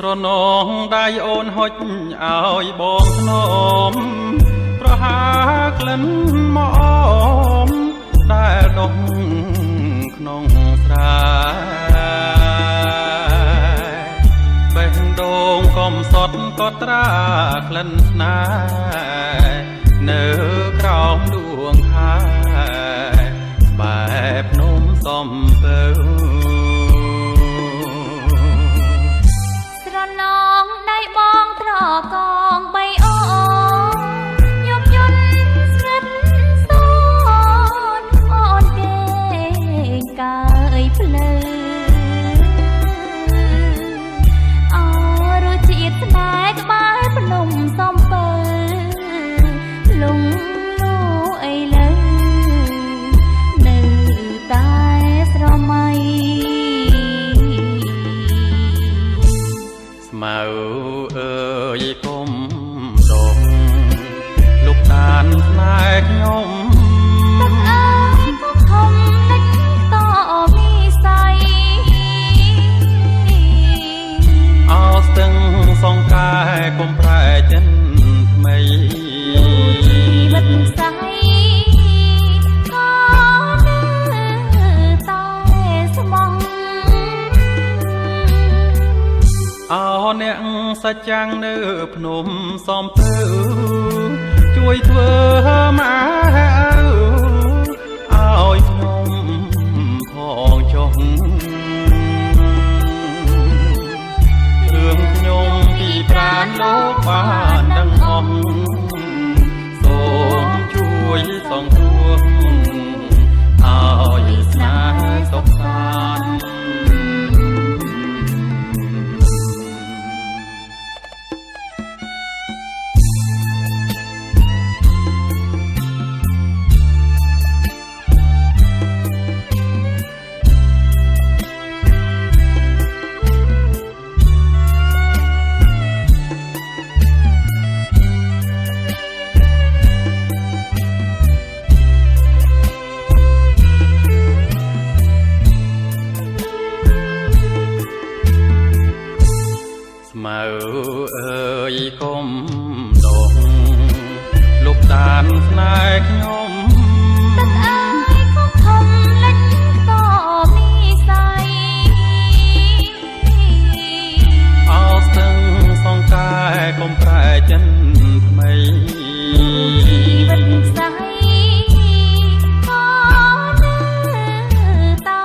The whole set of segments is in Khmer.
ស្រនងដៃអូនហុចឲ្យបងធ្នមប្រហាក្លិនមកអមដែលដុះក្នុងស្រែបេះដូងកំសត់ក៏ត្រាក្លិនស្នេហ៍នៅក្រោមដួងខែបែបភ្នំសំពៅស្រនងដៃបងត្រកងបីអូយប់យន់ស្និទ្ធសូនអូនគេកាយភ្លើអរជាតិស្នេហ៍ក្បែរភ្នំសំពៅលងលោអីលើនៅតែស្រមៃស្មៅអើយគុំដងលុបតានស្នេហ៍ខ្ញុំទឹកអើយគុំធំលិចតមីស័យអោស្ទឹងសងកាយគុំប្រែចិនថ្មីជីវិតស័យក៏នៅតែស្មោះអោអ្នកសច្ចាំងនៅភ្នំសំពៅជួយធ្វើមកឲ្យខ្ញុំផងចុះរឿងខ្ញុំពីប្រាណលោកបានដឹងអស់សូមជួយសងគ្រោះឲ្យស្នេហ៍សុខសាន្តស្មៅអើយគុំដងលុបតានស្នេហ៍ខ្ញុំទឹកអើយគុំធំលិចតមីស័យអោស្ទឹងសងកាយគុំប្រែចិនថ្មីជីវិតស័យក៏នៅតែ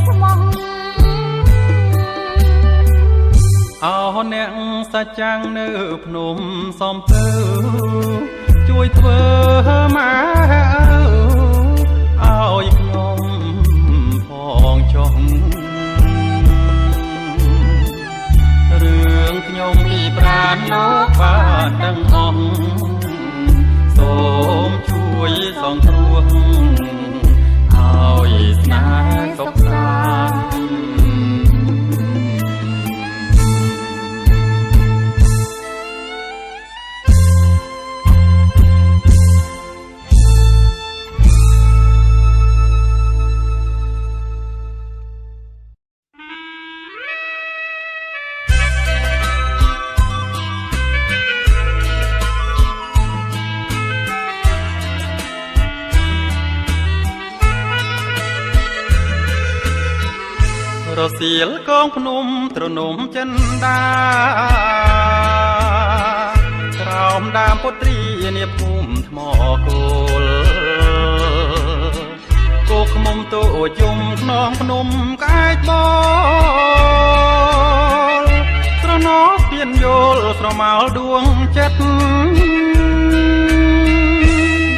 ស្មោះអោអ្នកសច្ចាំងនៅភ្នំសំពៅជួយធ្វើមកឲ្យខ្ញុំផងចុះរឿងខ្ញុំពីប្រាណលោកបានដឹងអស់សូមជួយសងគ្រោះឲ្យស្នេហ៍សុខសាន្តរសៀលកងភ្នំទ្រនំចិនដាក្រោមដើមពុទ្រីនាភូមិថ្មគោលគោខ្មុំតូយំខ្នងភ្នំក្អែកបលស្រណោស្ពានយល់ស្រមោលដួងចិត្ត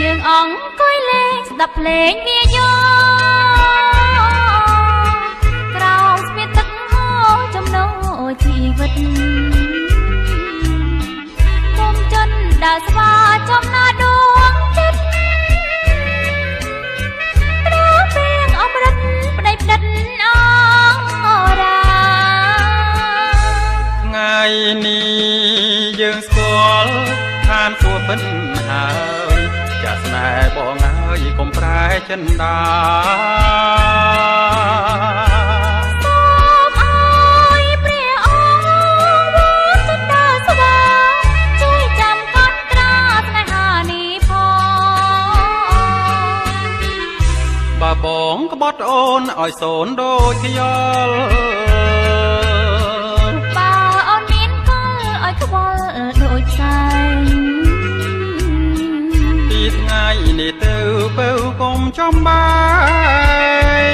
យើងអង្គុយលេងស្ដាប់ភ្លេងវាយោជីវិតគុំចិនដើរស្វាចំណាដួងចិត្តប្រពេងអមរិតប្តីផ្ដិតអរាថ្ងៃនេះយើងស្គាល់ឋានសួគ៌ពិនហើយចាស់ស្នេហ៍បងហើយកុំប្រែចិនដាសូមឲ្យព្រះអង្គ ឲ្យសូនដូចខ្យល់បើអូនមានកលឲ្យខ្វល់ដូចផ្សែងពីថ្ងៃនេះទៅបើកុំចំបែ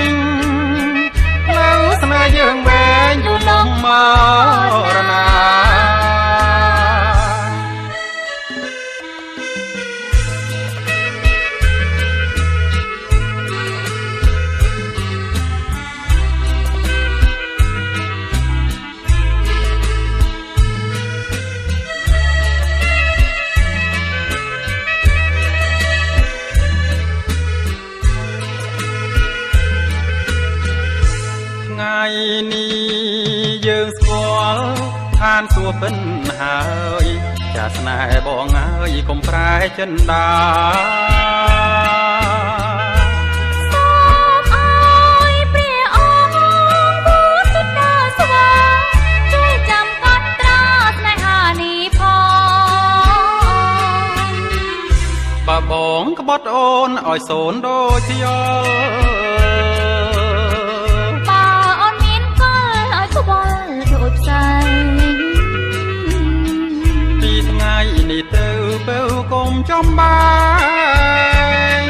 ងផ្លូវស្នេហ៍យើងវែងយូរលងមរណាថ្ងៃនេះយើងស្គាល់ឋានសួគ៌ពិនហើយចាស្នេហ៍បងអើយកុំប្រែចិនដាសូមអើយព្រះអង្គពុទ្ធតាស្វាជួយចាំកត់ត្រាស្នេហានេះផងបើបងក្បត់អូនឲ្យសូនដូចខ្យល់ពីថ្ងៃនេះទៅបើកុំចំបែង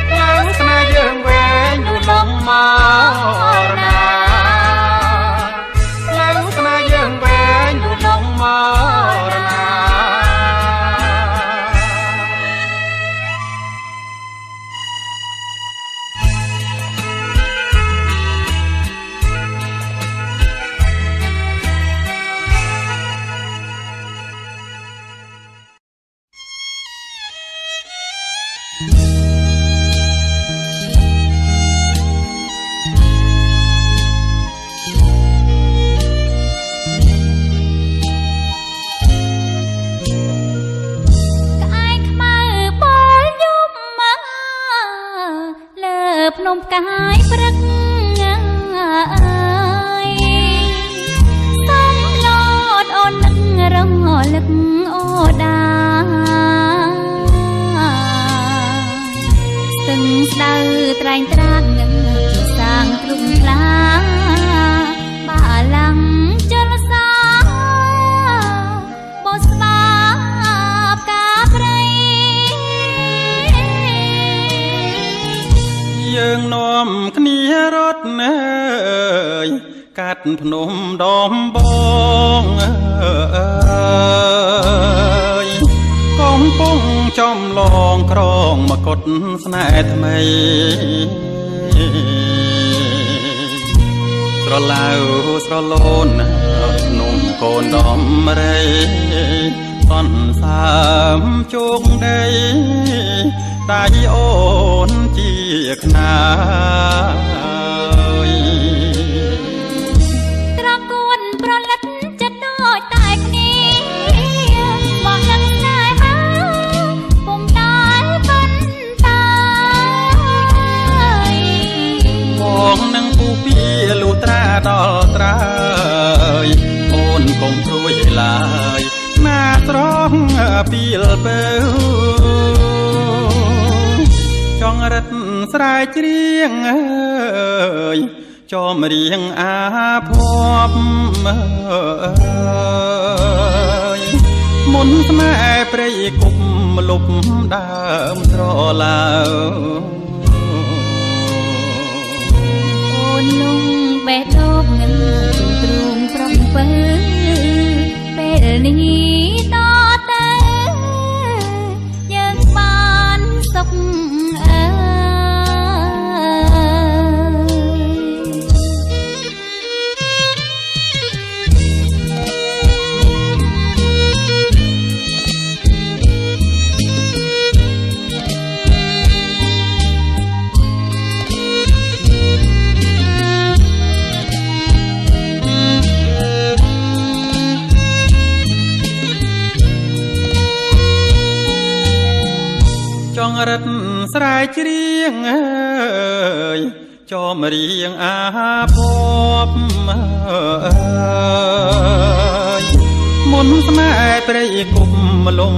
ផ្លូវស្នេហ៍យើងវែងយូរលងមរណាផ្លូវស្នេហ៍យើងវែងយូរលងមរណាភ្នំផ្កាយព្រឹកអើយសំឡតអូននឹងរងលឹកអូដាស្ទឹងស្ដៅត្រែងត្រាតនឹងសាងទ្រុងខ្លាបាឡាំងចលសាបោះស្បាបកាព្រៃយើងនាំគ្នារត់នៅកាត់ភ្នំដំបងកំពុងចំឡងក្រងមកុដស្នេហ៍ថ្មីស្រឡៅស្រលូនភ្នំកូនដំរីសន្សាមជោគដីដៃអូនជាខ្នាយត្រកួនប្រលិតចិត្តដូចតែគ្នាបងនឹងស្នេហាពុំដែលប៉ុនតាយបងនឹងពូពីលុះត្រាដល់ត្រើយអូនកុំព្រួយឡើយណាត្រង់ពីលពើចង់រត់ស្រែកច្រៀងអើយចំរៀងអាភ័ព្វមុនស្នេហ៍ព្រៃគប់លុបដើមត្រឡើអូនលងបេះដូងនឹងទ្រូងត្រង់ពើពេលនេះតទៅយើងបានសុខចង់រត់ស្រែកច្រៀងអើយចំរៀងអាភ័ព្វមុនស្នេហ៍ព្រៃគប់លំ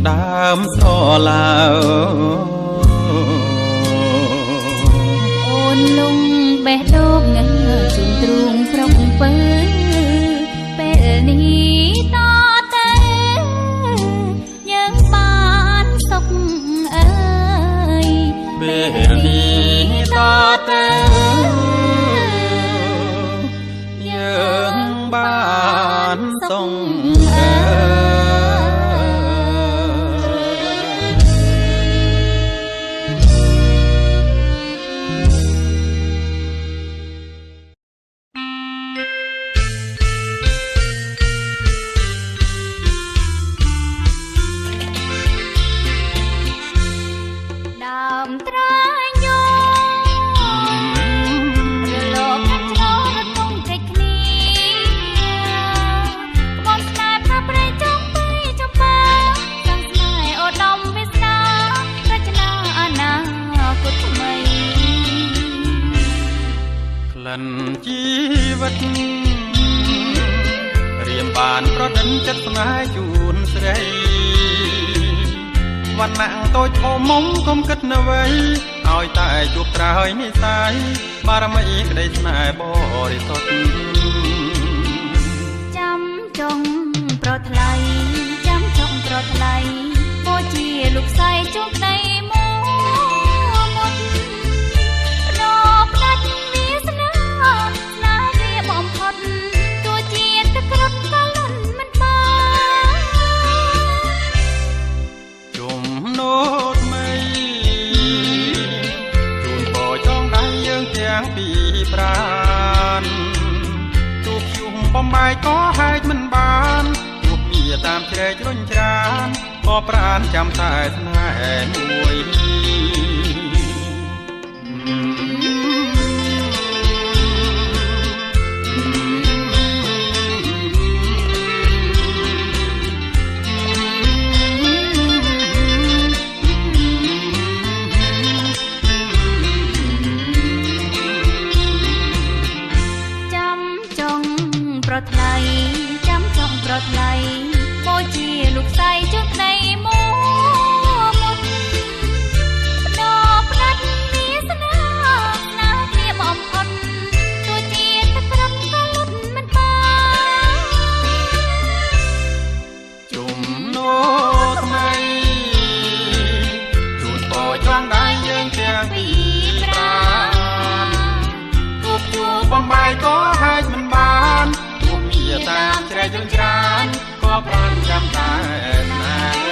ដើមស្រឡៅអូនលង េះដូងជូនទ្រូងប្រុងពើពេលនេះតទៅយើងបានសុខអើយពេលនេះតទៅយើងបានសុខអើយជីវិតរៀមបានប្រដិនចិត្តស្នេហ៍ជូនស្រីវណ្ណៈតូចធំមុំកុំគិតនៅវ័យឲ្យតែជួបត្រើយនិស័យបារមីក្តីស្នេហ៍បរិសុទ្ធចាំចង់ប្រថ្លៃចាំចង់ប្រថ្លៃបូជាលោកស្រីជួបក្តីមុតរកផ្ដាច់ទួជាទឹកក្រត់ក៏លន់មិនបានជុំណូតមីជូនពរចងដៃយើងទាំងពីរប្រានទូខ្ញុំបំបាយក៏ហែកមិនបានទូវាតាមជ្រែករុញច្រានក៏ប្រានចាំតែស្នេហ៍មួយថ្លៃចាំចង់ប្រថ្លៃបូជាលោកស្រីជួបក្តីមុតបដោផ្ដាច់វាសនាណាជាបំផុតទួជាទឹកក្រត់ក៏លុតមិនបានជុំណូថ្មីជូនពរចងដៃយើងទាំងពីរប្រានទូជួបំបាយក៏ហែកមិនបានតាមជ្រែកជ្រៅក៏ប្រាំចាំតែណា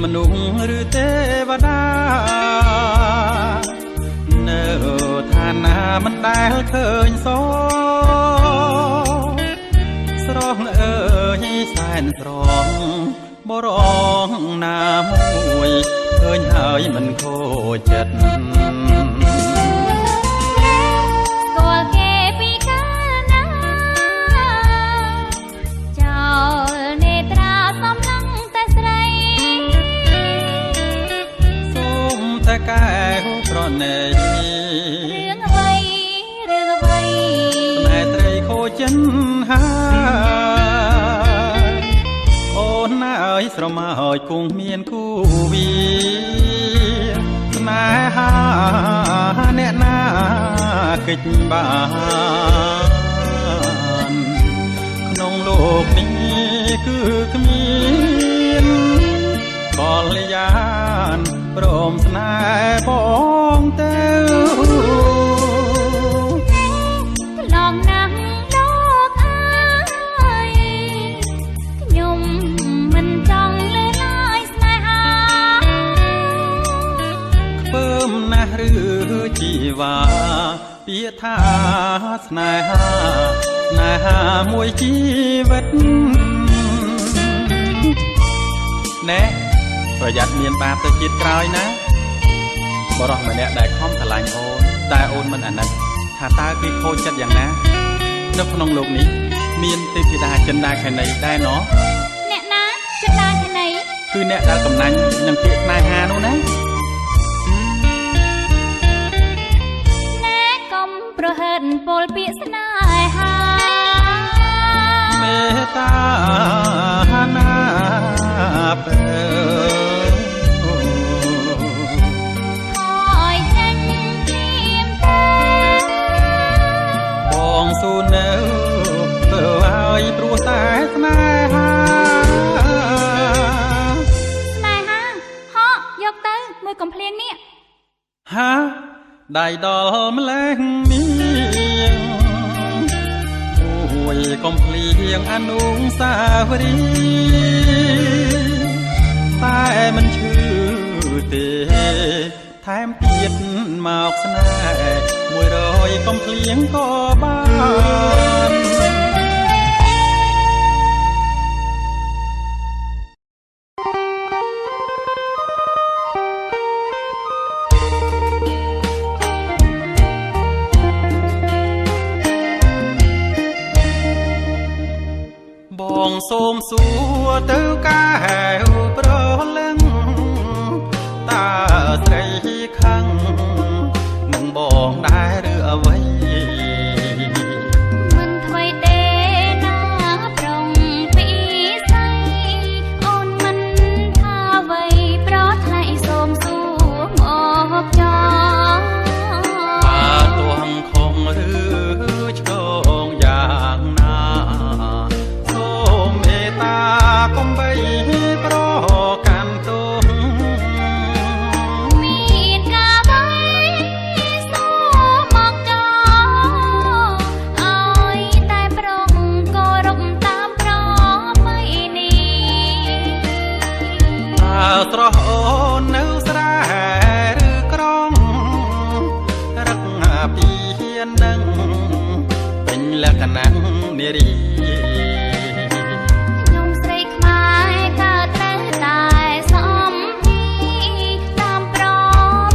មនុស្សឬទេវតានៅឋានៈមិនដែលឃើញសស្រស់អើយសែនស្រស់បរងណាមួយឃើញហើយមិនខូចចិត្តកែវប្រណីរឿងអ្វីស្នេហ៍ត្រីខូចចិនហើយអូនណាអើយស្រមោចគង់មានគូវាស្នេហាអ្នកណាកិច្ចបានក្នុងលោកនេះគឺគ្មានបលយានព្រមស្នេហ៍បងទៅឡងណាស់លោកអើយខ្ញុំមិនចង់លើឡាយស្នេហាខ្ពើមណាស់ឬជីវ៉ាពាក្យថាស្នេហាមួយជីវិតណែ ប្រយ័ត្នមានបាបទៅជាតិក្រោយណាបរោះម្នាក់ដែលខំស្រឡាញ់អូនតែអូនមិនអាណិតថាតើគេខូចចិត្តយ៉ាងណានៅក្នុងโลกនេះមានទេពធីតាចិន្តាខេណីដែរណោះអ្នកណាចិន្តាខេណីគឺអ្នកដែលកំណាញ់នឹងពាក្យស្នេហានោះណាណែកុំប្រហិតពលពាក្យស្នេហាមេត្តាណាបើស៊ូនៅធ្វើឲ្យព្រោះតែស្នេហាស្នេហាហកយកទៅមួយកំភ្លៀងនេះហាដៃដល់ម្លេះមៀងមួយកំភ្លៀងអនុស្សាវរីយ៍តែមិនឈឺទេថែមទៀតមកស្នេហ៍100កំភ្លៀងក៏បានបងសូមសួរទៅកាវប្រលឹងតើស្រីខឹងនឹងបងដែរឬអ្វីមិនថ្មីទេណាប្រុងពីស្រីអូនមិនថាអ្វីប្រថ្លៃសូមសួរមកចងបើទោះខំឬឆ្កងយ៉ាងណាសូមមេត្តាកុំបីប្រកាន់ទោសស្រស់អូននៅស្រែឬក្រុងរឹកពីហ៊ាននឹងពេញលក្ខណៈនារីខ្ញុំស្រីខ្មែរក៏ត្រូវតែសំពីតាមប្រ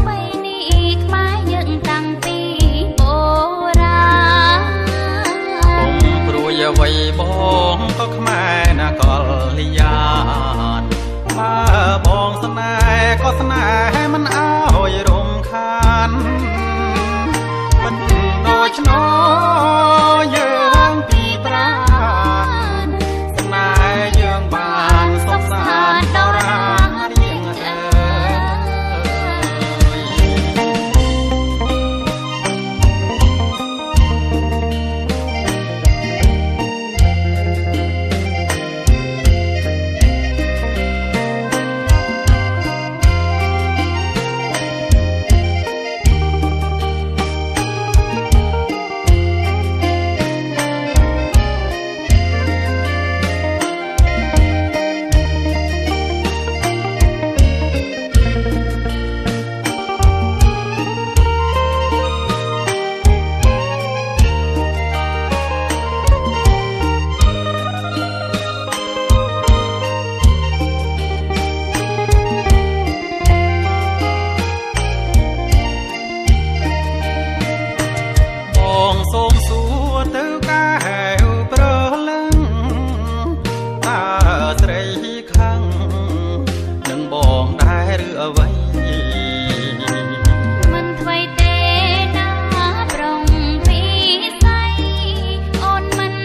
ពៃណីខ្មែរយើងតាំងពីបុរាណកុំព្រួយអ្វីបងក៏ខ្មែរណាកលយានបើបងស្នេហ៍ក៏ស្នេហ៍មិនអើយរំខានមិនដូច្នោះយើងពីប្រាណស្នេហ៍យើងបានសុខសាន្តដល់រារៀងអើសូមសួរទៅកាវប្រលឹងតើស្រីខឹងនឹងបងដែរឬអ្វីមិនថ្មីទេណាប្រុងពីស្រីអូនមិន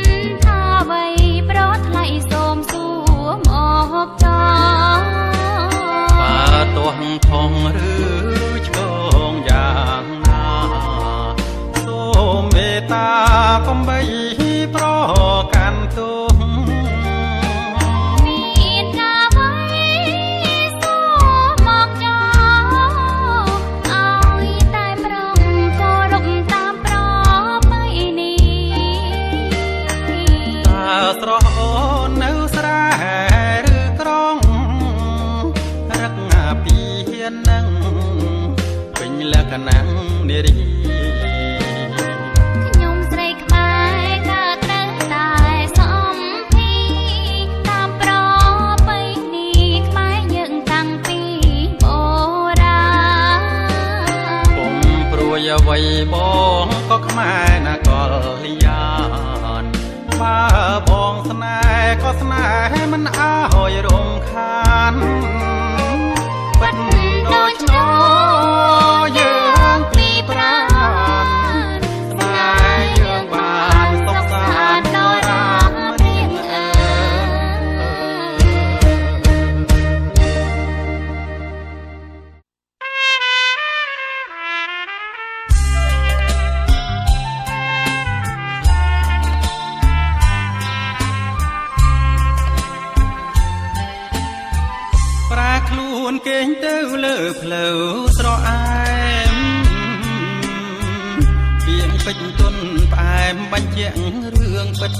ថាអ្វីប្រថ្លៃសូមសួរមកចងបើទោះខំឬឆ្កងយ៉ាងណាសូមមេត្តាកុំបីប្រកាន់ទោសមានការអ្វីសូមមកចងឲ្យតែប្រុងគោរពតាមប្រពៃណីតើស្រស់អូននៅស្រែឬក្រុងរឹកពីហ៊ាននឹងពេញលក្ខណៈនារីតាមប្រពៃណីខ្មែរយើងតាំងពី អ្វីបងក៏ខ្មែរណាកលយានបើបងស្នេហ៍ក៏ស្នេហ៍មិនអើយរំខានបិទដូចឆ្នោយើងពីប្រាណស្នេហ៍យើងបានសុខសាន្តដោយរាមរៀងប្រាខ្លួនគេងទៅលើផ្លូវស្រអែមពីងពេជ្រទុនផ្អែមបញ្ជាក់រឿងពិត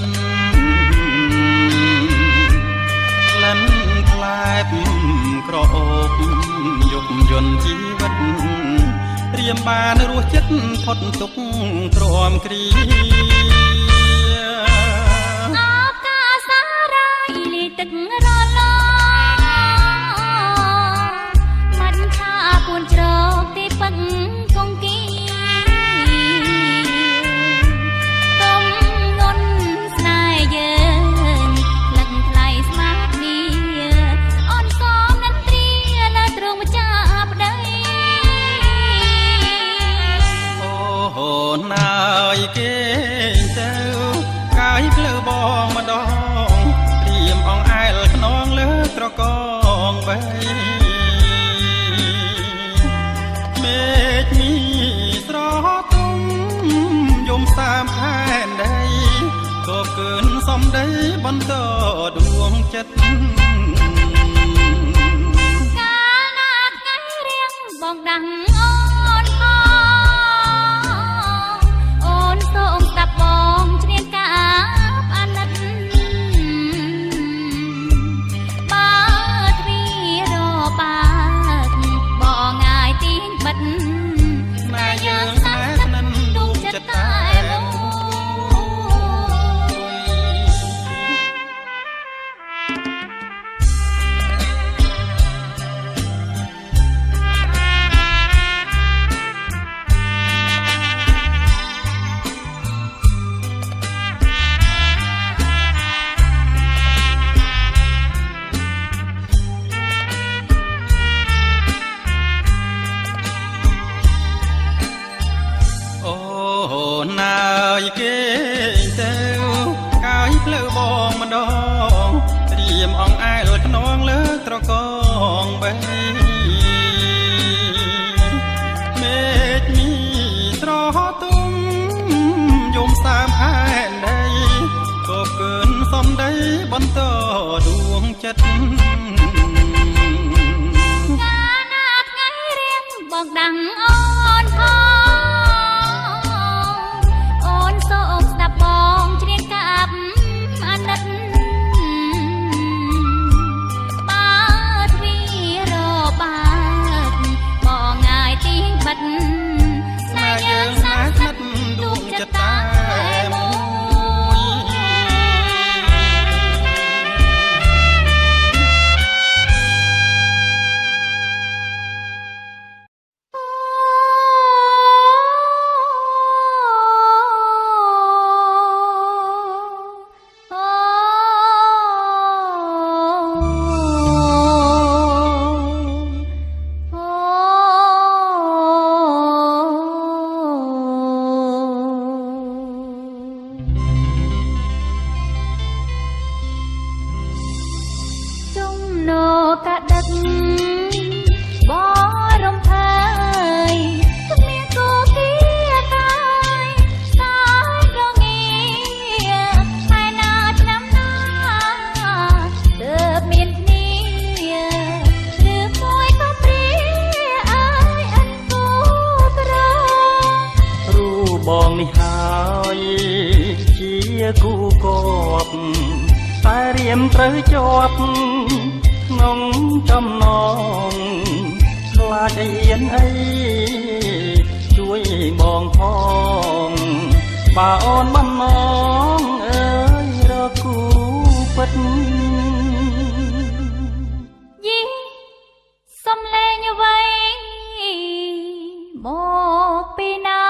ក្លិនផ្លែបក្រអូបយប់យន្តជីវិតរៀមបានរសចិត្តផុតទុកទ្រាំគ្រាអកាសារ៉ាយលីទឹករលមិនថាពួនជ្រកទីពឹកគង្គាទុំងន់ស្នេហ៍យើងលឹកថ្លៃស្មារតីអូនសមនិន្ទ្រាលើទ្រង់ម្ចាស់ប្តីអូណាយគេទៅកាយភ្លឺបងម្ដងព្រាមអងអែលខ្នងលើត្រកងបីមេឃមីស្រទុំយំសាមខែនដីក៏កើនសំដីបន្តដួងចិត្តកាលណាថ្ងៃរៀងបងដាំងអូនផងអូនសូមស្ដាប់បងច្រៀងការអាណិតបើទ្វារបើកបងងាយទីងបិទស្នេហ៍យើងស្នេហ៍ស្និទ្ធដួងចិត្តតែមួយណាយគេទៅកាយភ្លឺបងម្ដងត្រៀមអងអែលខ្នងលើត្រកងបីមេឃមីស្រទុំយំសាមខែនដីក៏កើនសំដីបន្តដួងចិត្តកាលណាថ្ងៃរៀងបងដាំងអូនផងអូនសូមស្ដាប់បងច្រៀងកាប់អាណិតបើទ្វារបើកបងងាយទីងបិទស្នេហ៍យើងស្នេហ៍ស្និទ្ធដួងចិត្តតែមួយកដឹកបរំភើយគ្មានគូគៀកាយសាយរងាហើយណាឆ្នាំណាទើបមានគ្នាឬមួយក៏ព្រាអើយអិនគូក្ររូបងនេះហើយជាគូគប់តែរៀមត្រូវជាប់ក្នុងចំណងខ្លាចអីអៀនអីជួយបងផងបើអូនបំណងអើយរកគូពិតយីសំឡេងអ្វីមកពីណា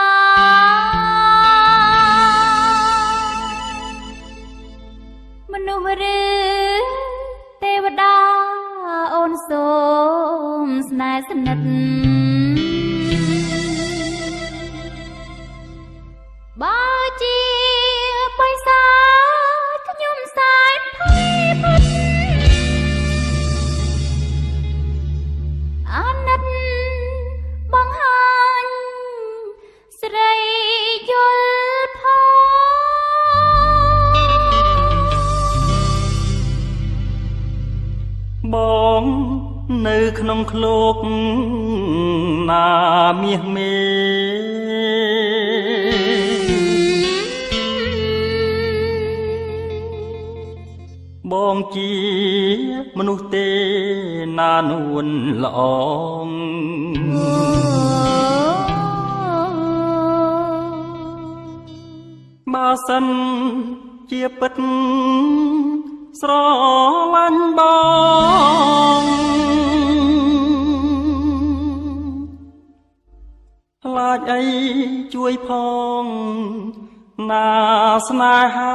ក្នុងឃ្លោកណាមាសមេបងជាមនុស្សទេណានួនល្អងបើសិនជាពិតស្រឡាញ់បងខ្លាចអីជួយផងណាស្នេហា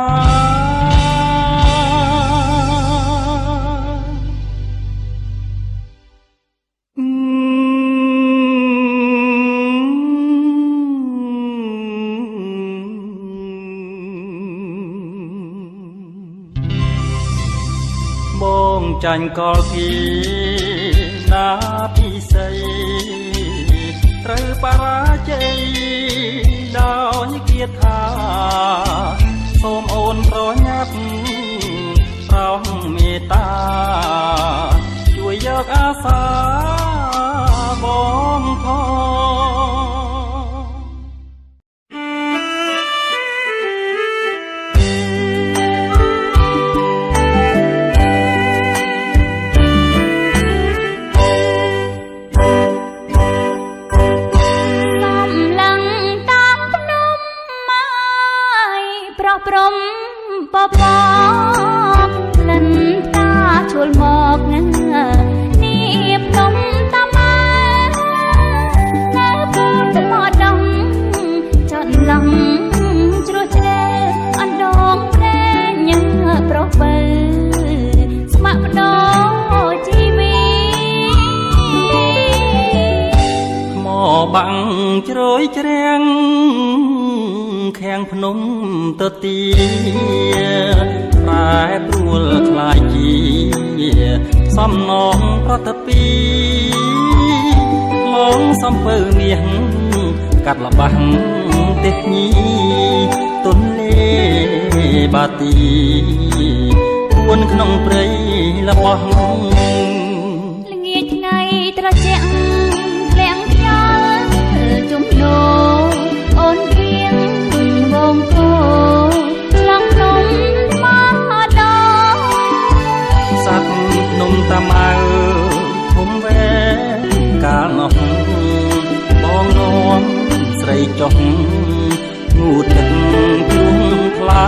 បងចាញ់កលគីណាពិសីត្រូវបរាជ័យដោយគាថាសូមអូនប្រញាប់ប្រោសមេត្តាជួយយកអាសាបងផងព្រំបបលិនតាឈួលមកនេះភ្នំតាម៉ែនៅពូនមកដងចត់ឡងជ្រោះជ្រែអណ្ដងព្រែញ៉ាប្រុសបើស្មាក់បដោជីវីថ្មបាំងជ្រោយជ្រាំងខាំងភ្នំទៅទីប្រែព្រួលខ្លាយជាសំណងប្រតពីឡងសំពើមាសកាត់លបាំងទេសញីទុនលេបាទីពួនក្នុងព្រៃរបស់ល្ងាចថ្ងៃត្រជាក់ធ្លាក់ខ្យល់ជំនោអូនគៀងវងគោឡងនំមកដល់សត្វនំតាម៉ៅធំវែកាលនោះបងនាំស្រីចុះងូតទឹកជួងខ្លា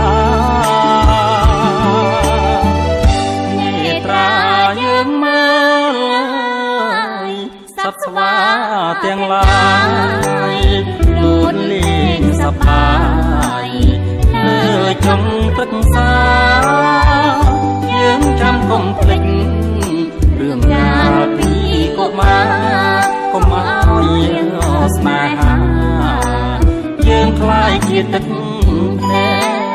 នេត្រាយើងមើលសត្វស្វាទាំងឡាយលូនលេងសប្បាយលើចុងព្រឹក្សាយើងចាំកុំភ្លេចរឿងរ៉ាវពីកុមារកុំឲ្យស្នេហាយើងខ្លាយជាទឹកភ្នែក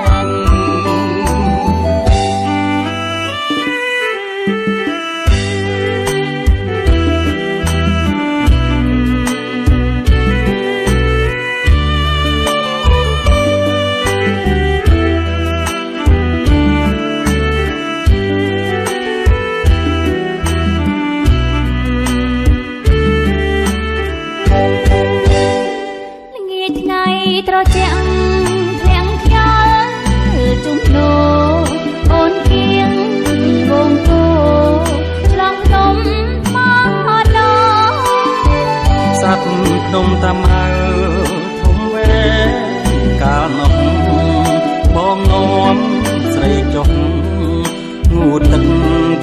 ត្រជាក់ធ្លាក់ខ្យល់ជំនោអូនគៀងវងគោឆ្លងភ្នំមកដល់សត្វភ្នំតាម៉ៅធំវែកាលនោះបងនាំស្រីចុះងូតទឹក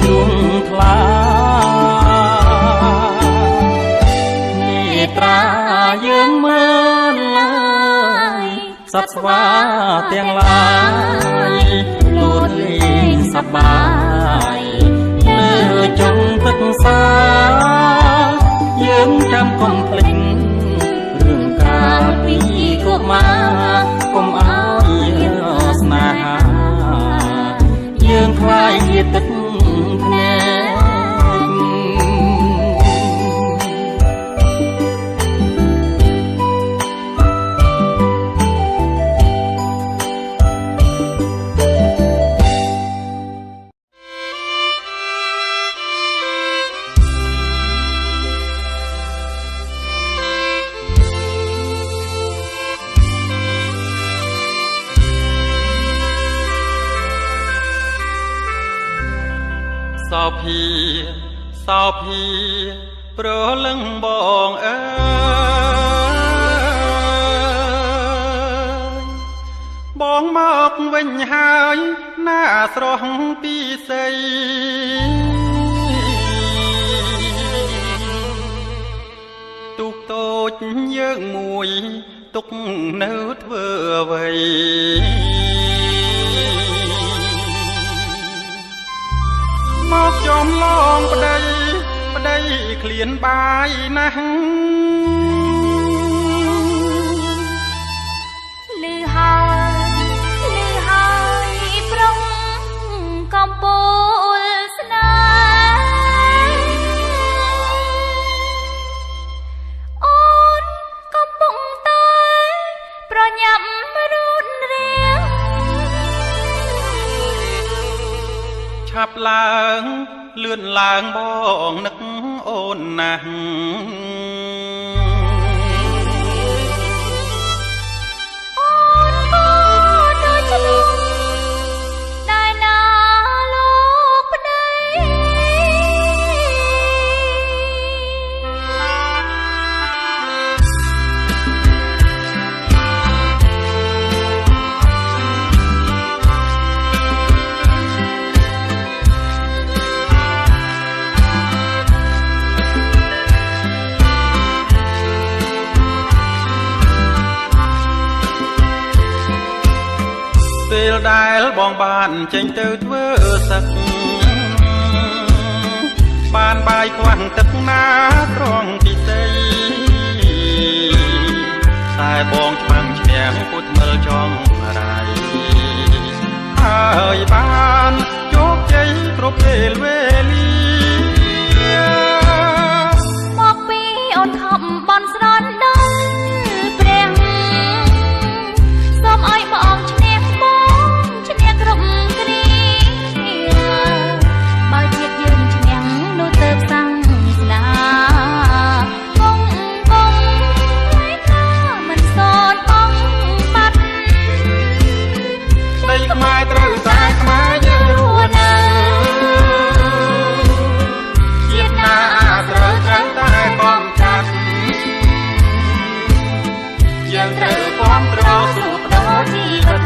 ជួងថ្លានេត្រាយើងមើលសត្វស្វាទាំងឡាយលូនលេងសប្បាយលើចុងទឹកសាយើងចាំកុំភ្លេចរឿងកាលពីកុមារកុំឲ្យស្នេហាយើងខ្លាយជាទឹកភ្នែក ភាសោភាប្រលឹងបងអើយបងមកវិញហើយណាស្រស់ពីសីទុកតូចយើងមួយទុកនៅធ្វើអ្វីមកចំឡងប្តីឃ្លានបាយណាស់លឺហើយប្រុងកំពូលស្នេហ៍អូនកំពុងតែប្រញាប់រូតរាវឆាប់ឡើងលឿនឡើងបងនឹកអូនណាស់អូនក៏ដូចនេះតែណាលោកប្តីពេលដែលបងបានចេញទៅធ្វើសឹកបានបាយខ្វាំងទឹកណាត្រង់ពិសីតែបងច្បាំងឈ្នះពុតមើលចង់រៃហើយបានជោគជ័យគ្រប់ពេលវេលាមកពីអូនខំបន់ស្រន់ដល់ព្រះសូមឲ្យបងឈ្នះគ្រប់គ្នាបើជាតិយើងឈ្នះនោះទៅសាំងស្នាគង់ហើយថាមិនសនបងបាត់ដីខ្មែរត្រូវតែខ្មែរយើងរស់នៅជាតិណាត្រូវតែកំចាត់យើងត្រូវគ្រប់គ្រងសុខដោជីវិត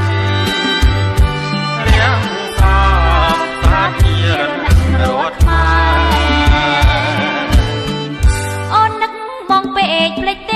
អូននឹកបងពេកភ្លេចទេ